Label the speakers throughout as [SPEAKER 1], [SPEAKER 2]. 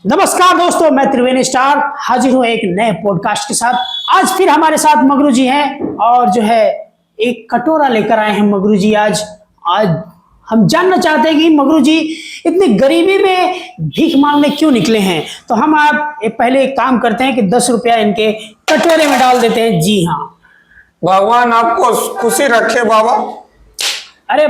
[SPEAKER 1] नमस्कार दोस्तों, मैं त्रिवेणी स्टार हाजिर हूं एक नए पॉडकास्ट के साथ। आज फिर हमारे साथ मगरू जी हैं और जो है एक कटोरा लेकर आए हैं मगरू जी। आज हम जानना चाहते हैं कि मगरू जी इतनी गरीबी में भीख मांगने क्यों निकले हैं। तो हम पहले एक काम करते हैं कि 10 रुपया इनके कटोरे में डाल देते हैं। जी हाँ,
[SPEAKER 2] भगवान आपको खुशी रखे बाबा।
[SPEAKER 1] अरे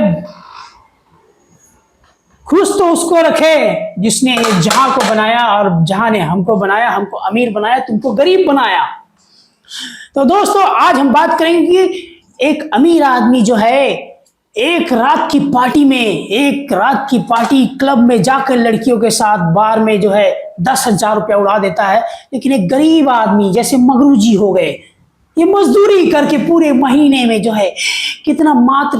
[SPEAKER 1] खुश तो उसको रखे जिसने जहां को बनाया और जहां ने हमको बनाया, हमको अमीर बनाया, तुमको गरीब बनाया। तो दोस्तों आज हम बात करेंगे कि एक अमीर आदमी जो है एक रात की पार्टी क्लब में जाकर लड़कियों के साथ बार में जो है 10,000 रुपया उड़ा देता है। लेकिन एक गरीब आदमी जैसे मगरू जी हो गए, ये मजदूरी करके पूरे महीने में जो है कितना मात्र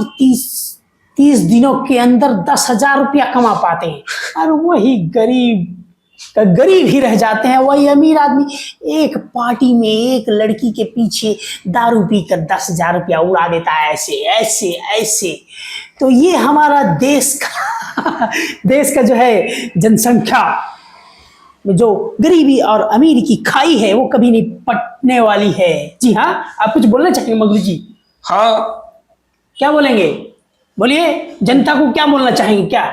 [SPEAKER 1] 30 दिनों के अंदर 10,000 रुपया कमा पाते हैं और वही गरीब ही रह जाते हैं। वही अमीर आदमी एक पार्टी में एक लड़की के पीछे दारू पीकर 10,000 रुपया उड़ा देता है, ऐसे। तो ये हमारा देश का जो है जनसंख्या में जो गरीबी और अमीर की खाई है वो कभी नहीं पटने वाली है। जी हाँ, आप कुछ बोलना चाहेंगे मगरू जी?
[SPEAKER 2] हाँ,
[SPEAKER 1] क्या बोलेंगे? बोलिए, जनता को क्या बोलना चाहेंगे? क्या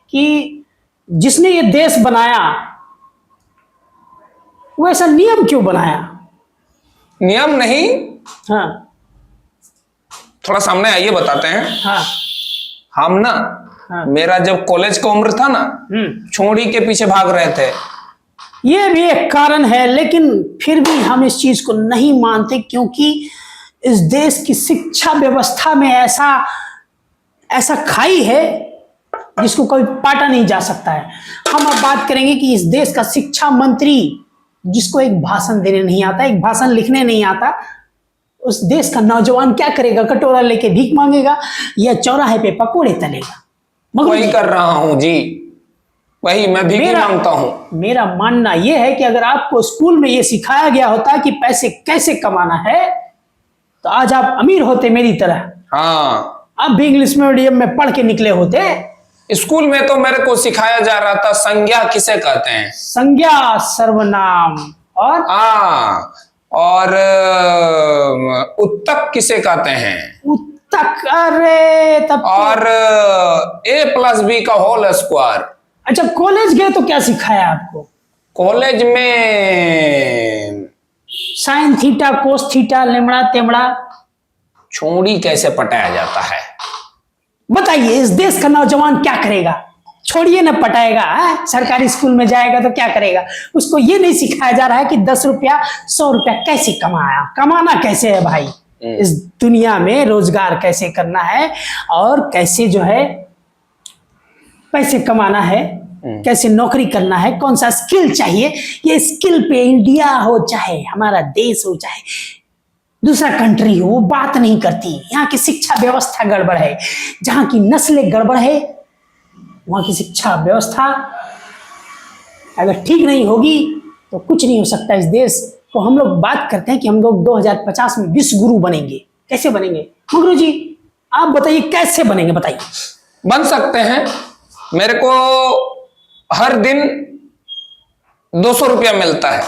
[SPEAKER 1] कि जिसने ये देश बनाया वो ऐसा नियम क्यों बनाया?
[SPEAKER 2] नियम नहीं,
[SPEAKER 1] हाँ
[SPEAKER 2] थोड़ा सामने आइए बताते हैं।
[SPEAKER 1] हाँ
[SPEAKER 2] हम ना
[SPEAKER 1] हाँ।
[SPEAKER 2] मेरा जब कॉलेज का उम्र था ना, छोड़ी के पीछे भाग रहे थे।
[SPEAKER 1] ये भी एक कारण है, लेकिन फिर भी हम इस चीज को नहीं मानते क्योंकि इस देश की शिक्षा व्यवस्था में ऐसा खाई है जिसको कभी पाटा नहीं जा सकता है। हम अब बात करेंगे कि इस देश का शिक्षा मंत्री जिसको एक भाषण देने नहीं आता, एक भाषण लिखने नहीं आता, उस देश का नौजवान क्या करेगा? कटोरा लेके भीख मांगेगा या चौराहे पे पकोड़े तलेगा?
[SPEAKER 2] वही कर रहा हूं जी, वही मैं भीख मांगता हूं।
[SPEAKER 1] मेरा मानना यह है कि अगर आपको स्कूल में यह सिखाया गया होता कि पैसे कैसे कमाना है तो आज आप अमीर होते मेरी तरह।
[SPEAKER 2] हाँ,
[SPEAKER 1] आप भी इंग्लिश मीडियम में पढ़ के निकले होते।
[SPEAKER 2] स्कूल में तो मेरे को सिखाया जा रहा था संज्ञा किसे कहते हैं।
[SPEAKER 1] संज्ञा सर्वनाम
[SPEAKER 2] और उत्तक किसे कहते हैं।
[SPEAKER 1] उत्तक, अरे तब
[SPEAKER 2] और A+B का होल स्क्वायर।
[SPEAKER 1] अच्छा, कॉलेज गए तो क्या सिखाया आपको?
[SPEAKER 2] कॉलेज में
[SPEAKER 1] साइन थीटा, कोस थीटा, लेमड़ा तेमड़ा।
[SPEAKER 2] छोड़ी कैसे पटाया जाता है
[SPEAKER 1] बताइए, इस देश का नौजवान क्या करेगा? छोड़िए ना पटाएगा, सरकारी स्कूल में जाएगा तो क्या करेगा? उसको ये नहीं सिखाया जा रहा है कि 10 रुपया 100 रुपया कैसे कमाना कैसे है भाई। इस दुनिया में रोजगार कैसे करना है और कैसे जो है पैसे कमाना है, कैसे नौकरी करना है, कौन सा स्किल चाहिए। ये स्किल पे इंडिया हो चाहे हमारा देश हो चाहे दूसरा कंट्री हो, वो बात नहीं करती। यहाँ की शिक्षा व्यवस्था गड़बड़ है, जहाँ की नस्लें गड़बड़ है, वहाँ की शिक्षा व्यवस्था अगर ठीक नहीं होगी तो कुछ नहीं हो सकता इस देश को। हम लोग बात करते हैं कि हम लोग 2050 में विश्व गुरु बनेंगे। कैसे बनेंगे मगरू जी? आप बताइए कैसे बनेंगे, बताइए।
[SPEAKER 2] बन सकते हैं। मेरे को हर दिन 200 रुपया मिलता है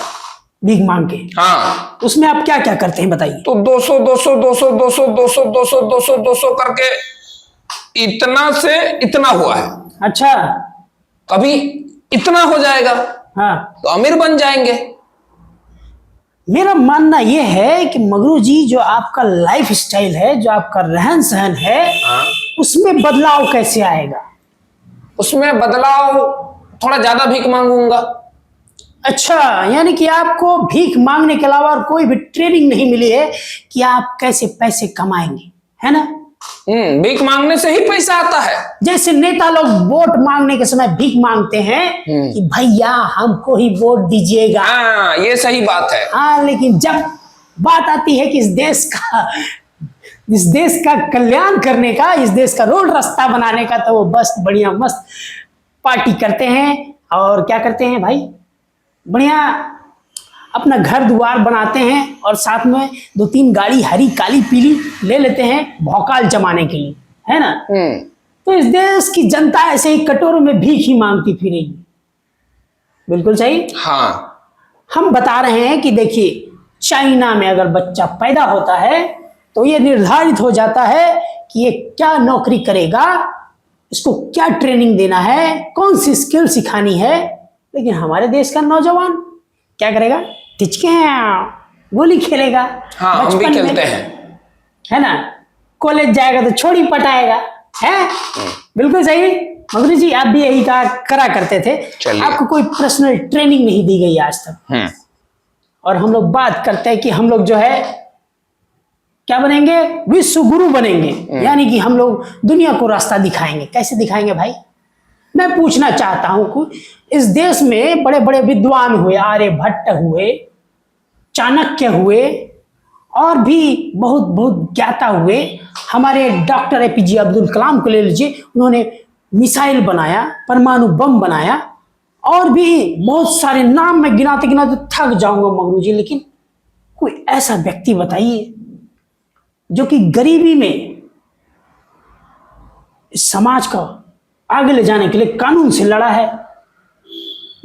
[SPEAKER 1] भीख मांग के।
[SPEAKER 2] हाँ,
[SPEAKER 1] उसमें आप क्या क्या करते हैं बताइए?
[SPEAKER 2] तो 200 करके इतना से इतना हुआ है।
[SPEAKER 1] अच्छा,
[SPEAKER 2] कभी इतना हो जाएगा
[SPEAKER 1] हाँ,
[SPEAKER 2] तो अमीर बन जाएंगे।
[SPEAKER 1] मेरा मानना यह है कि मगरू जी जो आपका लाइफ स्टाइल है, जो आपका रहन सहन है, उसमें बदलाव कैसे आएगा?
[SPEAKER 2] उसमें बदलाव थोड़ा ज्यादा भीख मांगूंगा।
[SPEAKER 1] अच्छा, यानी कि आपको भीख मांगने के अलावा और कोई भी ट्रेनिंग नहीं मिली है कि आप कैसे पैसे कमाएंगे, है ना?
[SPEAKER 2] भीख मांगने से ही पैसा आता है।
[SPEAKER 1] जैसे नेता लोग वोट मांगने के समय भीख मांगते हैं कि भैया हमको ही वोट दीजिएगा।
[SPEAKER 2] हाँ, ये सही बात है।
[SPEAKER 1] हाँ, लेकिन जब बात आती है कि इस देश का कल्याण करने का, इस देश का रोड रास्ता बनाने का, तो वो बस बढ़िया मस्त पार्टी करते हैं और क्या करते हैं भाई, बढ़िया अपना घर द्वार बनाते हैं और साथ में 2-3 गाड़ी हरी काली पीली ले लेते हैं भौकाल जमाने के लिए, है ना? तो इस देश की जनता ऐसे ही कटोरों में भीख ही मांगती फिरेगी। बिल्कुल सही।
[SPEAKER 2] हाँ।
[SPEAKER 1] हम बता रहे हैं कि देखिए, चाइना में अगर बच्चा पैदा होता है तो ये निर्धारित हो जाता है कि ये क्या नौकरी करेगा, इसको क्या ट्रेनिंग देना है, कौन सी स्किल सिखानी है। लेकिन हमारे देश का नौजवान क्या करेगा? टिचके गोली खेलेगा।
[SPEAKER 2] हाँ, हम भी
[SPEAKER 1] बचपन में,
[SPEAKER 2] खेलते हैं।
[SPEAKER 1] है ना? कॉलेज जाएगा तो छोड़ी पटाएगा, है? बिल्कुल सही। मगरू जी, आप भी यही करा करते थे।
[SPEAKER 2] चलिए।
[SPEAKER 1] आपको कोई पर्सनल ट्रेनिंग नहीं दी गई आज तक। और हम लोग बात करते हैं कि हम लोग जो है क्या बनेंगे? विश्व गुरु बनेंगे, यानी कि हम लोग दुनिया को रास्ता दिखाएंगे। कैसे दिखाएंगे भाई? मैं पूछना चाहता हूं कि इस देश में बड़े बड़े विद्वान हुए, आर्यभट्ट हुए, चाणक्य हुए, और भी बहुत बहुत ज्ञाता हुए। हमारे डॉक्टर एपीजे अब्दुल कलाम को ले लीजिए, उन्होंने मिसाइल बनाया, परमाणु बम बनाया, और भी बहुत सारे नाम मैं गिनाते गिनाते थक जाऊंगा मगरू जी। लेकिन कोई ऐसा व्यक्ति बताइए जो कि गरीबी में इस समाज को आगे ले जाने के लिए कानून से लड़ा है।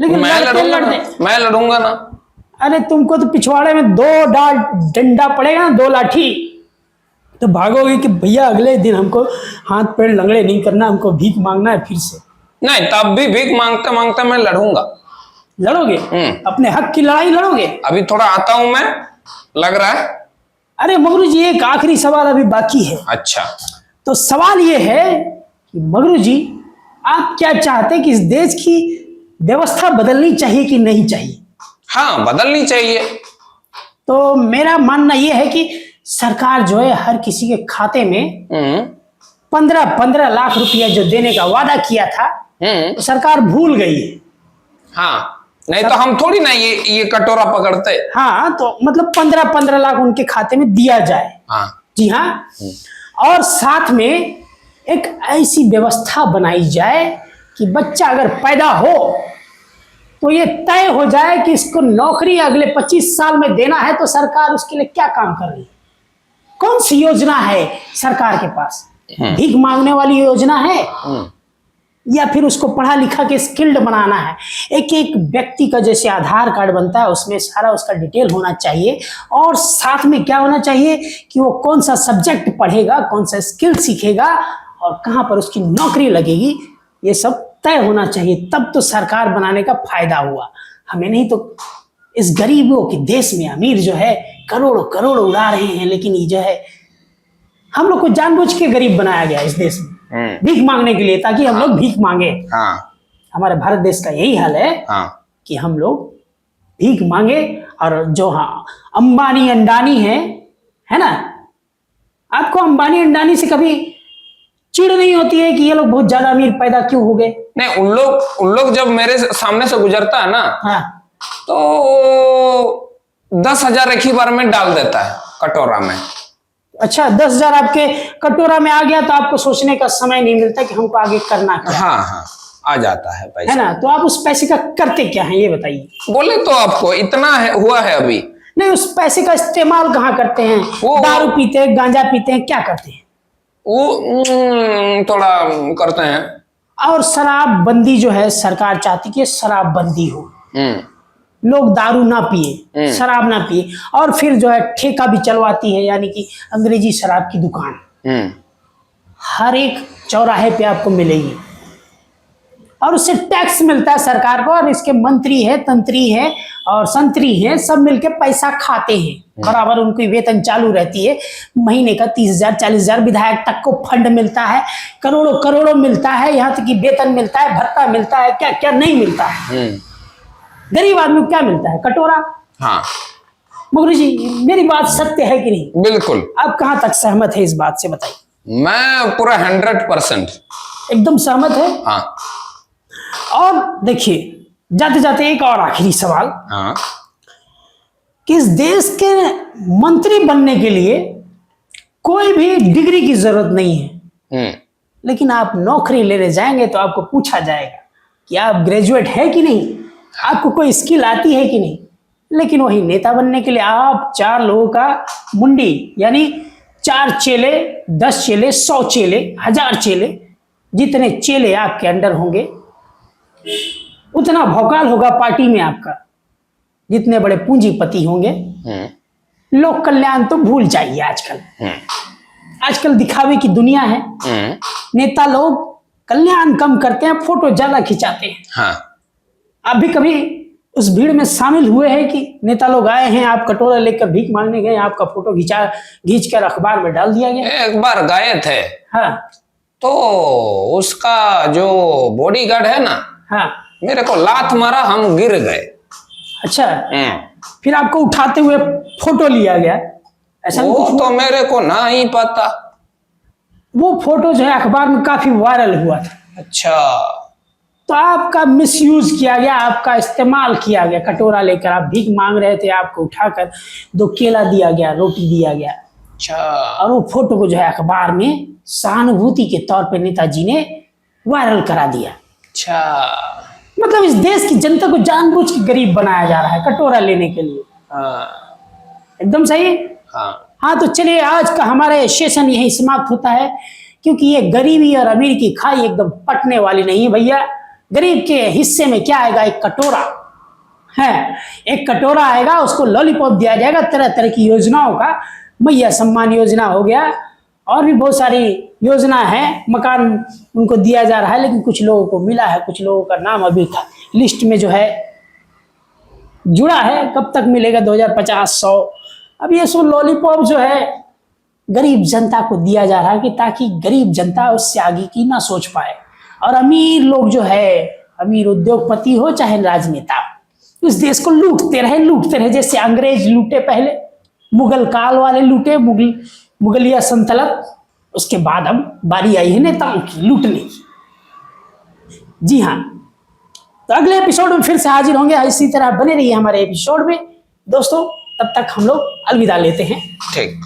[SPEAKER 1] लेकिन
[SPEAKER 2] मैं लड़ूंगा ना।
[SPEAKER 1] अरे तुमको तो पिछवाड़े में 2 डंडा पड़ेगा ना, 2 लाठी, तो भागोगे कि भैया अगले दिन हमको हाथ पैर लंगड़े नहीं करना, हमको भीख मांगना है फिर से।
[SPEAKER 2] नहीं, तब भी भीख मांगते मांगते मैं लड़ूंगा।
[SPEAKER 1] लड़ोगे? अपने हक की लड़ाई लड़ोगे?
[SPEAKER 2] अभी थोड़ा आता हूं मैं, लग रहा है।
[SPEAKER 1] अरे मगरू जी, एक आखिरी सवाल अभी बाकी है।
[SPEAKER 2] अच्छा।
[SPEAKER 1] तो सवाल ये है कि मगरू जी, आप क्या चाहते हैं कि इस देश की व्यवस्था बदलनी चाहिए कि नहीं चाहिए?
[SPEAKER 2] हाँ, बदलनी चाहिए।
[SPEAKER 1] तो मेरा मानना यह है कि सरकार जो है हर किसी के खाते में 15-15 लाख रुपया जो देने का वादा किया था, तो सरकार भूल गई है।
[SPEAKER 2] हाँ, नहीं तो हम थोड़ी ना ये कटोरा पकड़ते।
[SPEAKER 1] हाँ, तो मतलब 15-15 लाख उनके खाते में दिया जाए।
[SPEAKER 2] हाँ
[SPEAKER 1] जी हाँ। और साथ में एक ऐसी व्यवस्था बनाई जाए कि बच्चा अगर पैदा हो तो ये तय हो जाए कि इसको नौकरी अगले 25 साल में देना है, तो सरकार उसके लिए क्या काम कर रही है, कौन सी योजना है सरकार के पास? भीख मांगने वाली योजना है या फिर उसको पढ़ा लिखा के स्किल्ड बनाना है? एक एक व्यक्ति का जैसे आधार कार्ड बनता है, उसमें सारा उसका डिटेल होना चाहिए, और साथ में क्या होना चाहिए कि वो कौन सा सब्जेक्ट पढ़ेगा, कौन सा स्किल सीखेगा, और कहाँ पर उसकी नौकरी लगेगी, ये सब तय होना चाहिए। तब तो सरकार बनाने का फायदा हुआ हमें। नहीं तो इस गरीबों के देश में अमीर जो है करोड़ों करोड़ों उड़ा रहे हैं, लेकिन ये जो है हम लोग को जानबूझ के गरीब बनाया गया इस देश में, भीख मांगने के लिए, ताकि हम लोग भीख मांगे। हमारे भारत देश का यही हाल है कि हम लोग भीख मांगे। और जो अंबानी अंडानी है ना, आपको अंबानी अंडानी से कभी चिढ़ नहीं होती है कि ये लोग बहुत ज्यादा अमीर पैदा क्यों हो गए?
[SPEAKER 2] नहीं, उन लोग जब मेरे सामने से गुजरता है ना, तो 10,000 एक ही बार में डाल देता है कटोरा में।
[SPEAKER 1] अच्छा, 10,000 आपके कटोरा में आ गया तो आपको सोचने का समय नहीं मिलता कि हमको आगे करना क्या?
[SPEAKER 2] हाँ, आ जाता है पैसा,
[SPEAKER 1] है ना? तो आप उस पैसे का करते क्या है ये बताइए।
[SPEAKER 2] बोले तो आपको इतना हुआ है अभी।
[SPEAKER 1] नहीं, उस पैसे का इस्तेमाल कहाँ करते हैं? दारू पीते हैं, गांजा पीते हैं, क्या करते हैं?
[SPEAKER 2] वो थोड़ा करते हैं।
[SPEAKER 1] और शराब बंदी जो है, सरकार चाहती कि शराब बंदी हो, लोग दारू ना पिए, शराब ना पिए, और फिर जो है ठेका भी चलवाती है, यानी कि अंग्रेजी शराब की दुकान हर एक चौराहे पे आपको मिलेगी, और उससे टैक्स मिलता है सरकार को, और इसके मंत्री है, तंत्री है और संतरी है, सब मिलके पैसा खाते हैं, बराबर उनकी वेतन चालू रहती है। महीने का 30,000 40,000 विधायक तक को फंड मिलता है, करोड़ों करोड़ों मिलता है, यहाँ तक कि वेतन मिलता है, भत्ता मिलता है, क्या क्या नहीं मिलता है। गरीब आदमी को क्या मिलता है? कटोरा।
[SPEAKER 2] हाँ
[SPEAKER 1] मगरू जी, मेरी बात सत्य है कि नहीं?
[SPEAKER 2] बिल्कुल।
[SPEAKER 1] आप कहाँ तक सहमत है इस बात से बताइए।
[SPEAKER 2] मैं पूरा 100%
[SPEAKER 1] एकदम सहमत है।
[SPEAKER 2] हाँ।
[SPEAKER 1] और देखिए, जाते जाते एक और आखिरी सवाल, कि इस देश के मंत्री बनने के लिए कोई भी डिग्री की जरूरत नहीं है, लेकिन आप नौकरी लेने जाएंगे तो आपको पूछा जाएगा कि आप ग्रेजुएट है कि नहीं, आपको कोई स्किल आती है कि नहीं। लेकिन वही नेता बनने के लिए आप 4 लोगों का मुंडी, यानी 4 चेले, 10 चेले, 100 चेले, 1000 चेले, जितने चेले आपके अंडर होंगे उतना भौकाल होगा पार्टी में आपका, जितने बड़े पूंजीपति होंगे। लोक कल्याण तो भूल जाइए आजकल। आजकल दिखावे की दुनिया है। नेता लोग कल्याण कम करते हैं, फोटो ज्यादा खिंचाते हैं।
[SPEAKER 2] हाँ।
[SPEAKER 1] आप भी कभी उस भीड़ में शामिल हुए हैं कि नेता लोग आए हैं, आप कटोरा लेकर भीख मांगने गए, आपका फोटो खींच कर अखबार में डाल दिया गया?
[SPEAKER 2] एक बार गए थे।
[SPEAKER 1] हाँ।
[SPEAKER 2] तो उसका जो बॉडीगार्ड है ना,
[SPEAKER 1] हाँ।
[SPEAKER 2] मेरे को लात मारा, हम गिर गए।
[SPEAKER 1] अच्छा, फिर आपको उठाते हुए फोटो लिया गया, ऐसा
[SPEAKER 2] वो
[SPEAKER 1] कुछ?
[SPEAKER 2] तो मेरे को ना ही पता।
[SPEAKER 1] वो फोटो जो है अखबार में काफी वायरल हुआ था।
[SPEAKER 2] अच्छा।
[SPEAKER 1] तो आपका मिसयूज किया गया, आपका इस्तेमाल किया गया। कटोरा लेकर आप भीख मांग रहे थे, आपको उठाकर 2 केला दिया गया, रोटी दिया गया।
[SPEAKER 2] अच्छा।
[SPEAKER 1] और वो फोटो को जो है अखबार में सहानुभूति के तौर पे नेताजी ने वायरल करा दिया।
[SPEAKER 2] अच्छा।
[SPEAKER 1] मतलब इस देश की जनता को जानबूझ के गरीब बनाया जा रहा है कटोरा लेने के लिए।
[SPEAKER 2] हाँ।
[SPEAKER 1] एकदम सही। हाँ, तो चलिए आज का हमारा सेशन यही समाप्त होता है, क्योंकि ये गरीबी और अमीर की खाई एकदम पटने वाली नहीं है भैया। गरीब के हिस्से में क्या आएगा? एक कटोरा है, एक कटोरा आएगा, उसको लॉलीपॉप दिया जाएगा, तरह तरह की योजनाओं का। मैया सम्मान योजना हो गया, और भी बहुत सारी योजना है। मकान उनको दिया जा रहा है, लेकिन कुछ लोगों को मिला है, कुछ लोगों का नाम अभी लिस्ट में जो है जुड़ा है। कब तक मिलेगा? 2050, 100। अब ये सो लॉलीपॉप जो है गरीब जनता को दिया जा रहा है, कि ताकि गरीब जनता उससे आगे की ना सोच पाए। और अमीर लोग जो है, अमीर उद्योगपति हो चाहे राजनेता, उस देश को लूटते रहे, जैसे अंग्रेज लूटे पहले, मुगल काल वाले लूटे, मुगलिया सल्तनत। उसके बाद अब बारी आई है नेताओं की लूटने की। जी हाँ, तो अगले एपिसोड में फिर से हाजिर होंगे। इसी तरह बने रहिए हमारे एपिसोड में दोस्तों। तब तक हम लोग अलविदा लेते हैं।
[SPEAKER 2] ठीक।